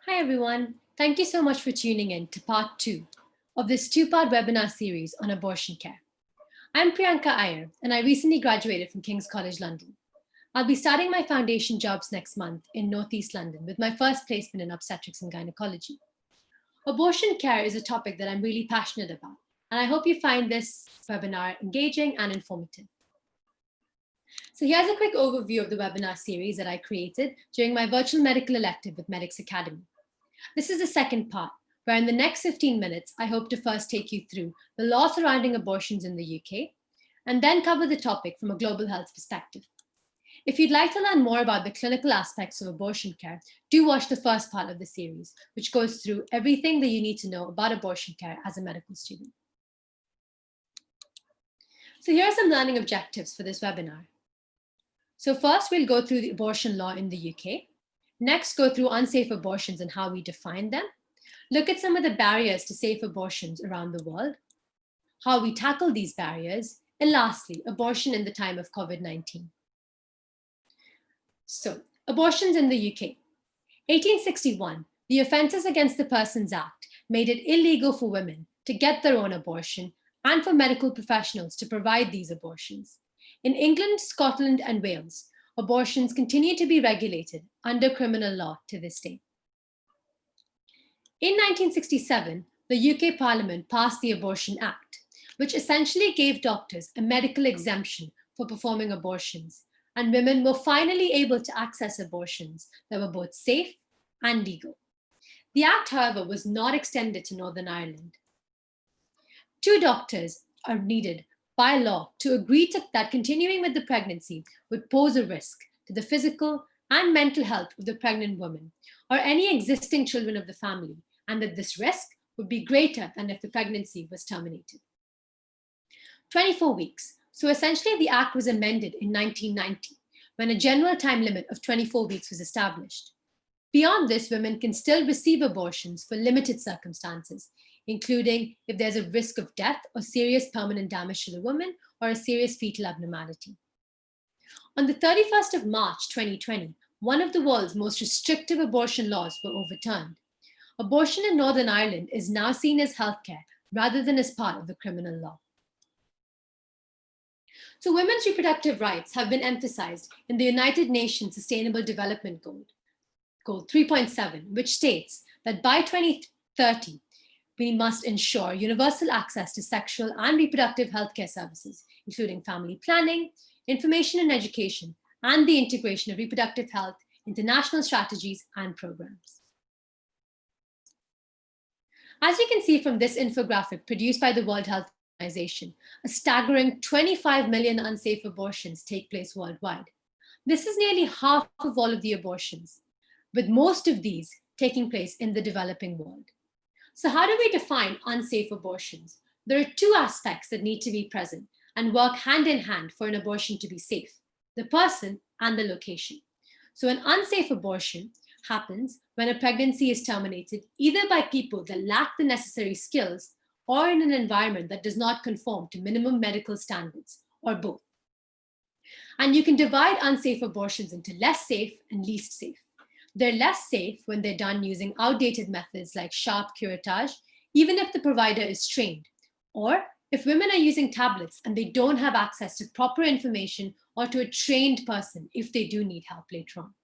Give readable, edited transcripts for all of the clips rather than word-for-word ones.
Hi, everyone. Thank you so much for tuning in to part 2 of this two-part webinar series on abortion care. I'm Priyanka Iyer, and I recently graduated from King's College London. I'll be starting my foundation jobs next month in Northeast London with my first placement in obstetrics and gynecology. Abortion care is a topic that I'm really passionate about, and I hope you find this webinar engaging and informative. So here's a quick overview of the webinar series that I created during my virtual medical elective with Medics.Academy. This is the second part, where in the next 15 minutes, I hope to first take you through the law surrounding abortions in the UK, and then cover the topic from a global health perspective. If you'd like to learn more about the clinical aspects of abortion care, do watch the first part of the series, which goes through everything that you need to know about abortion care as a medical student. So here are some learning objectives for this webinar. So first, we'll go through the abortion law in the UK. Next, go through unsafe abortions and how we define them. Look at some of the barriers to safe abortions around the world, how we tackle these barriers, and lastly, abortion in the time of COVID-19. So, abortions in the UK. 1861, the Offences Against the Persons Act made it illegal for women to get their own abortion and for medical professionals to provide these abortions. In England, Scotland, and Wales, abortions continue to be regulated under criminal law to this day. In 1967, the UK Parliament passed the Abortion Act, which essentially gave doctors a medical exemption for performing abortions, and women were finally able to access abortions that were both safe and legal. The act, however, was not extended to Northern Ireland. 2 doctors are needed by law to agree that continuing with the pregnancy would pose a risk to the physical and mental health of the pregnant woman or any existing children of the family, and that this risk would be greater than if the pregnancy was terminated. 24 weeks. So essentially, the Act was amended in 1990 when a general time limit of 24 weeks was established. Beyond this, women can still receive abortions for limited circumstances, including if there's a risk of death or serious permanent damage to the woman or a serious fetal abnormality. On the 31st of March 2020, one of the world's most restrictive abortion laws were overturned. Abortion in Northern Ireland is now seen as healthcare rather than as part of the criminal law. So women's reproductive rights have been emphasized in the United Nations Sustainable Development Goal 3.7, which states that by 2030, we must ensure universal access to sexual and reproductive healthcare services, including family planning, information and education, and the integration of reproductive health into national strategies and programs. As you can see from this infographic produced by the World Health Organization, a staggering 25 million unsafe abortions take place worldwide. This is nearly half of all of the abortions, with most of these taking place in the developing world. So how do we define unsafe abortions? There are 2 aspects that need to be present and work hand in hand for an abortion to be safe: the person and the location. So an unsafe abortion happens when a pregnancy is terminated either by people that lack the necessary skills or in an environment that does not conform to minimum medical standards, or both. And you can divide unsafe abortions into less safe and least safe. They're less safe when they're done using outdated methods like sharp curettage, even if the provider is trained, or if women are using tablets and they don't have access to proper information or to a trained person if they do need help later on.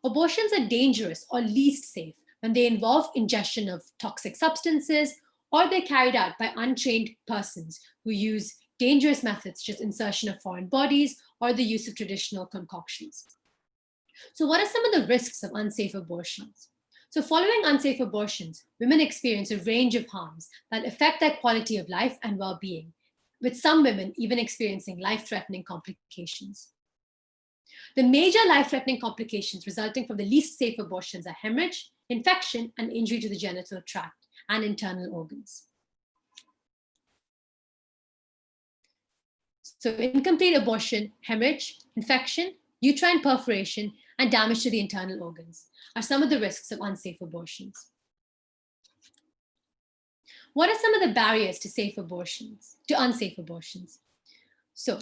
Abortions are dangerous or least safe when they involve ingestion of toxic substances, or they're carried out by untrained persons who use dangerous methods such as insertion of foreign bodies or the use of traditional concoctions. So what are some of the risks of unsafe abortions? So following unsafe abortions, women experience a range of harms that affect their quality of life and well-being, with some women even experiencing life-threatening complications. The major life-threatening complications resulting from the least safe abortions are hemorrhage, infection, and injury to the genital tract and internal organs. So incomplete abortion, hemorrhage, infection, uterine perforation, and damage to the internal organs are some of the risks of unsafe abortions. What are some of the barriers to unsafe abortions? So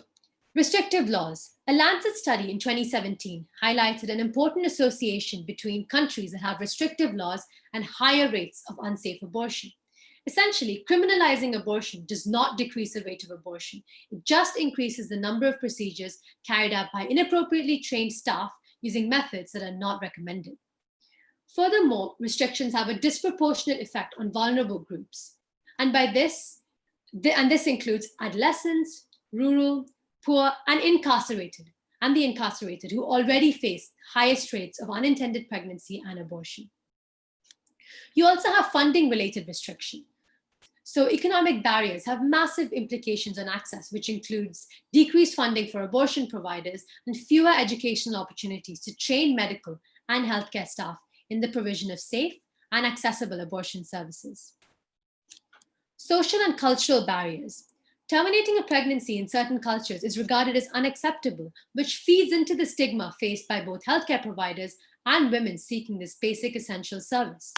Restrictive laws. A Lancet study in 2017 highlighted an important association between countries that have restrictive laws and higher rates of unsafe abortion. Essentially, criminalizing abortion does not decrease the rate of abortion. It just increases the number of procedures carried out by inappropriately trained staff using methods that are not recommended. Furthermore, restrictions have a disproportionate effect on vulnerable groups. And this includes adolescents, rural, poor, and the incarcerated who already face highest rates of unintended pregnancy and abortion. You also have funding-related restriction. So economic barriers have massive implications on access, which includes decreased funding for abortion providers and fewer educational opportunities to train medical and healthcare staff in the provision of safe and accessible abortion services. Social and cultural barriers. Terminating a pregnancy in certain cultures is regarded as unacceptable, which feeds into the stigma faced by both healthcare providers and women seeking this basic essential service.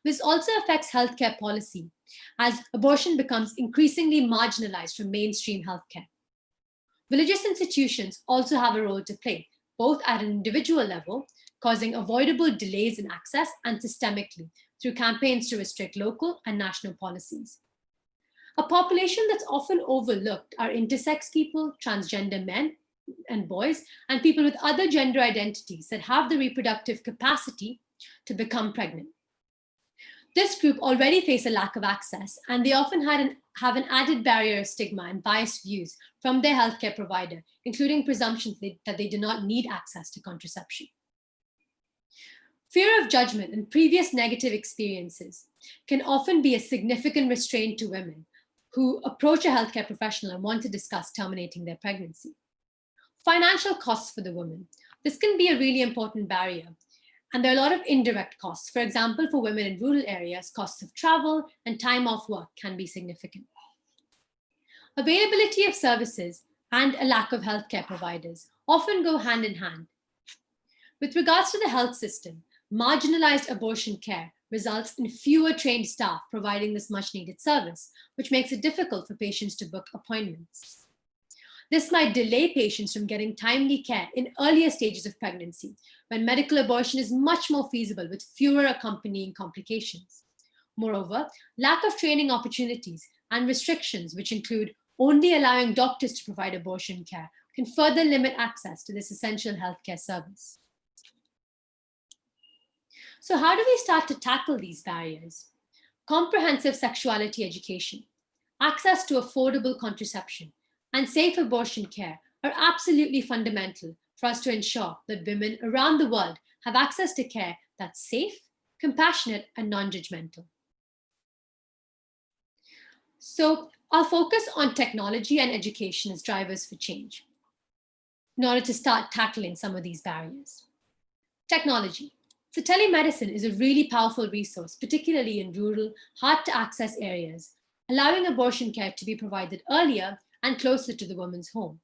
This also affects healthcare policy, as abortion becomes increasingly marginalized from mainstream healthcare. Religious institutions also have a role to play, both at an individual level, causing avoidable delays in access, and systemically, through campaigns to restrict local and national policies. A population that's often overlooked are intersex people, transgender men and boys, and people with other gender identities that have the reproductive capacity to become pregnant. This group already face a lack of access, and they often have an added barrier of stigma and biased views from their healthcare provider, including presumptions that they do not need access to contraception. Fear of judgment and previous negative experiences can often be a significant restraint to women who approach a healthcare professional and want to discuss terminating their pregnancy. Financial costs for the woman. This can be a really important barrier. And there are a lot of indirect costs. For example, for women in rural areas, costs of travel and time off work can be significant. Availability of services and a lack of healthcare providers often go hand in hand. With regards to the health system, marginalized abortion care results in fewer trained staff providing this much needed service, which makes it difficult for patients to book appointments. This might delay patients from getting timely care in earlier stages of pregnancy, when medical abortion is much more feasible with fewer accompanying complications. Moreover, lack of training opportunities and restrictions, which include only allowing doctors to provide abortion care, can further limit access to this essential healthcare service. So how do we start to tackle these barriers? Comprehensive sexuality education, access to affordable contraception, and safe abortion care are absolutely fundamental for us to ensure that women around the world have access to care that's safe, compassionate, and non-judgmental. So I'll focus on technology and education as drivers for change in order to start tackling some of these barriers. Technology. So telemedicine is a really powerful resource, particularly in rural, hard-to-access areas, allowing abortion care to be provided earlier and closer to the woman's home.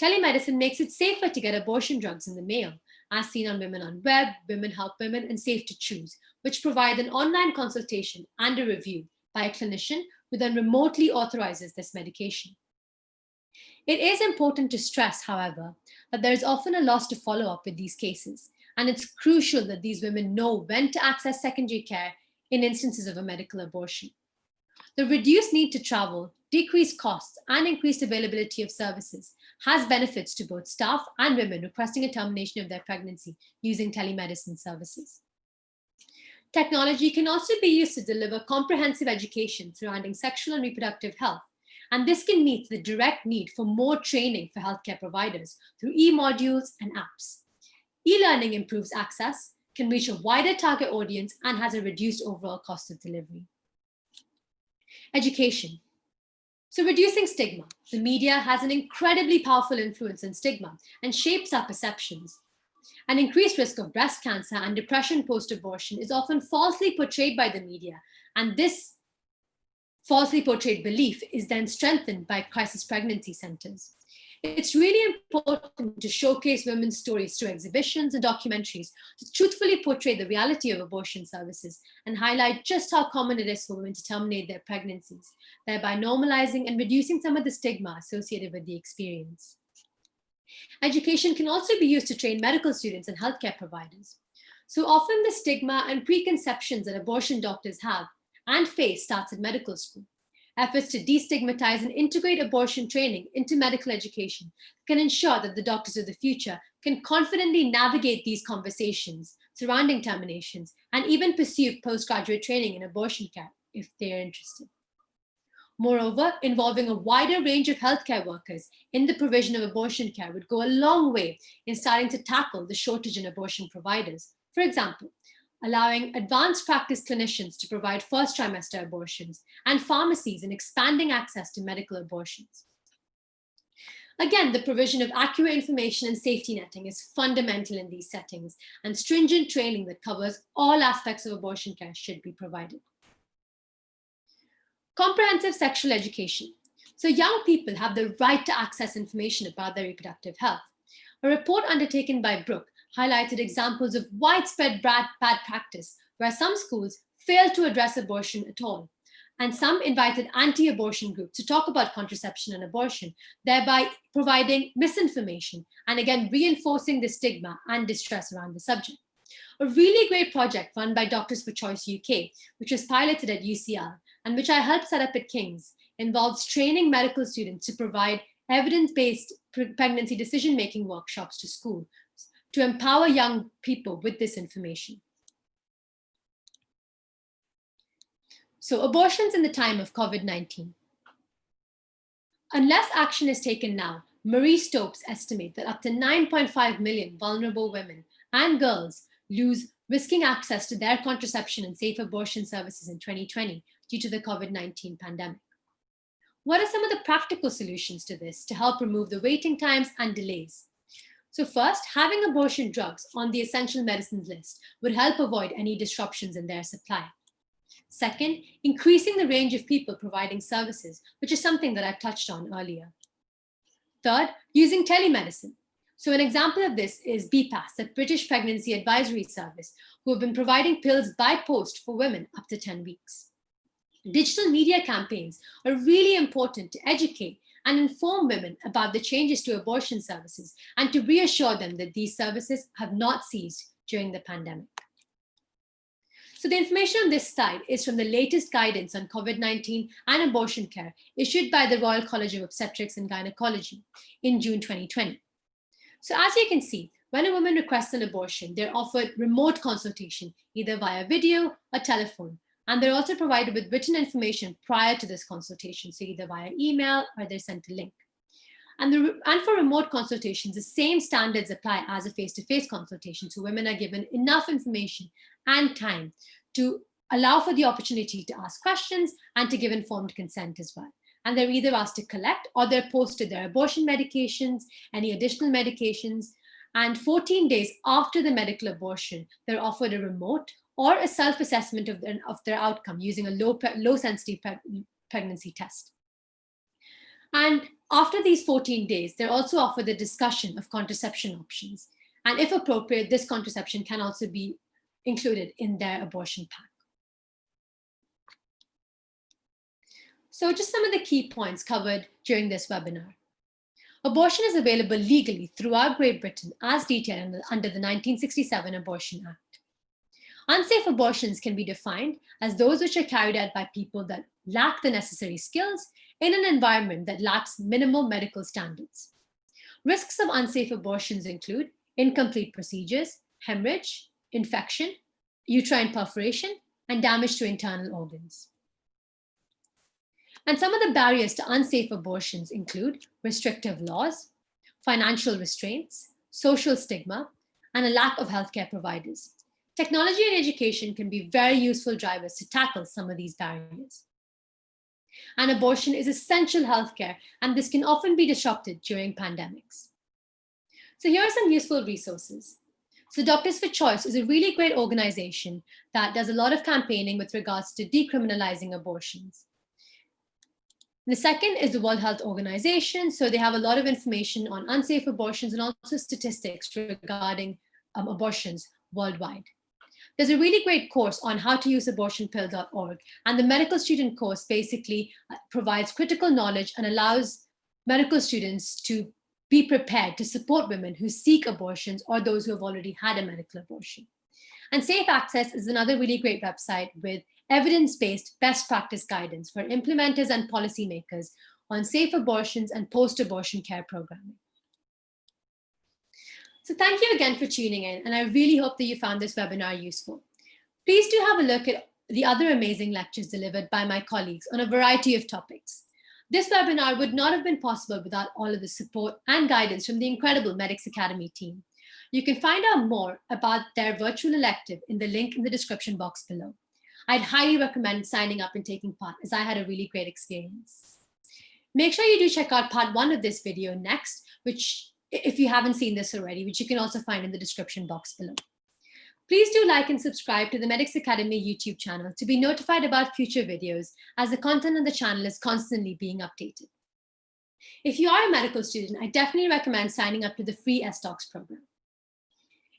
Telemedicine makes it safer to get abortion drugs in the mail, as seen on Women on Web, Women Help Women, and Safe to Choose, which provide an online consultation and a review by a clinician who then remotely authorizes this medication. It is important to stress, however, that there is often a loss to follow up with these cases, and it's crucial that these women know when to access secondary care in instances of a medical abortion. The reduced need to travel, decreased costs, and increased availability of services has benefits to both staff and women requesting a termination of their pregnancy using telemedicine services. Technology can also be used to deliver comprehensive education surrounding sexual and reproductive health, and this can meet the direct need for more training for healthcare providers through e-modules and apps. E-learning improves access, can reach a wider target audience, and has a reduced overall cost of delivery. Education. So reducing stigma. The media has an incredibly powerful influence on stigma and shapes our perceptions. An increased risk of breast cancer and depression post-abortion is often falsely portrayed by the media, and this falsely portrayed belief is then strengthened by crisis pregnancy centers. It's really important to showcase women's stories through exhibitions and documentaries to truthfully portray the reality of abortion services and highlight just how common it is for women to terminate their pregnancies, thereby normalizing and reducing some of the stigma associated with the experience. Education can also be used to train medical students and healthcare providers. So often the stigma and preconceptions that abortion doctors have and face starts at medical school. Efforts to destigmatize and integrate abortion training into medical education can ensure that the doctors of the future can confidently navigate these conversations surrounding terminations and even pursue postgraduate training in abortion care if they are interested. Moreover, involving a wider range of healthcare workers in the provision of abortion care would go a long way in starting to tackle the shortage in abortion providers. For example, allowing advanced practice clinicians to provide first trimester abortions and pharmacies in expanding access to medical abortions. Again, the provision of accurate information and safety netting is fundamental in these settings, and stringent training that covers all aspects of abortion care should be provided. Comprehensive sexual education. So young people have the right to access information about their reproductive health. A report undertaken by Brooke highlighted examples of widespread bad practice where some schools failed to address abortion at all, and some invited anti-abortion groups to talk about contraception and abortion, thereby providing misinformation and again reinforcing the stigma and distress around the subject. A really great project run by Doctors for Choice UK, which was piloted at UCL and which I helped set up at King's, involves training medical students to provide evidence-based pregnancy decision-making workshops to schools to empower young people with this information. So abortions in the time of COVID-19. Unless action is taken now, Marie Stopes estimates that up to 9.5 million vulnerable women and girls lose risking access to their contraception and safe abortion services in 2020 due to the COVID-19 pandemic. What are some of the practical solutions to this to help remove the waiting times and delays? So first, having abortion drugs on the essential medicines list would help avoid any disruptions in their supply. Second, increasing the range of people providing services, which is something that I've touched on earlier. Third, using telemedicine. So an example of this is BPAS, the British Pregnancy Advisory Service, who have been providing pills by post for women up to 10 weeks. Digital media campaigns are really important to educate and inform women about the changes to abortion services and to reassure them that these services have not ceased during the pandemic. So the information on this slide is from the latest guidance on COVID-19 and abortion care issued by the Royal College of Obstetrics and Gynecology in June 2020. So as you can see, when a woman requests an abortion, they're offered remote consultation, either via video or telephone. And they're also provided with written information prior to this consultation, so either via email or they're sent a link. And for remote consultations, the same standards apply as a face-to-face consultation, so women are given enough information and time to allow for the opportunity to ask questions and to give informed consent as well. And they're either asked to collect or they're posted their abortion medications, any additional medications, and 14 days after the medical abortion, they're offered a remote or a self-assessment of their outcome using a low-sensitivity pregnancy test. And after these 14 days, they're also offered the discussion of contraception options. And if appropriate, this contraception can also be included in their abortion pack. So just some of the key points covered during this webinar. Abortion is available legally throughout Great Britain as detailed under the 1967 Abortion Act. Unsafe abortions can be defined as those which are carried out by people that lack the necessary skills in an environment that lacks minimal medical standards. Risks of unsafe abortions include incomplete procedures, hemorrhage, infection, uterine perforation, and damage to internal organs. And some of the barriers to unsafe abortions include restrictive laws, financial restraints, social stigma, and a lack of healthcare providers. Technology and education can be very useful drivers to tackle some of these barriers. And abortion is essential healthcare, and this can often be disrupted during pandemics. So here are some useful resources. So Doctors for Choice is a really great organization that does a lot of campaigning with regards to decriminalizing abortions. The second is the World Health Organization. So they have a lot of information on unsafe abortions and also statistics regarding abortions worldwide. There's a really great course on how to use abortionpill.org, and the medical student course basically provides critical knowledge and allows medical students to be prepared to support women who seek abortions or those who have already had a medical abortion. And Safe Access is another really great website with evidence-based best practice guidance for implementers and policymakers on safe abortions and post-abortion care programming. So thank you again for tuning in, and I really hope that you found this webinar useful. Please do have a look at the other amazing lectures delivered by my colleagues on a variety of topics. This webinar would not have been possible without all of the support and guidance from the incredible Medics.Academy team. You can find out more about their virtual elective in the link in the description box below. I'd highly recommend signing up and taking part, as I had a really great experience. Make sure you do check out part 1 of this video next, which, if you haven't seen this already, which you can also find in the description box below. Please do like and subscribe to the Medics.Academy YouTube channel to be notified about future videos, as the content on the channel is constantly being updated. If you are a medical student, I definitely recommend signing up to the free SDocs program.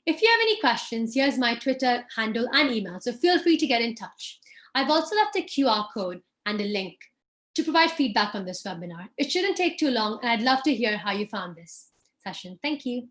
If you have any questions, here's my Twitter handle and email, so feel free to get in touch. I've also left a QR code and a link to provide feedback on this webinar. It shouldn't take too long, and I'd love to hear how you found this session. Thank you.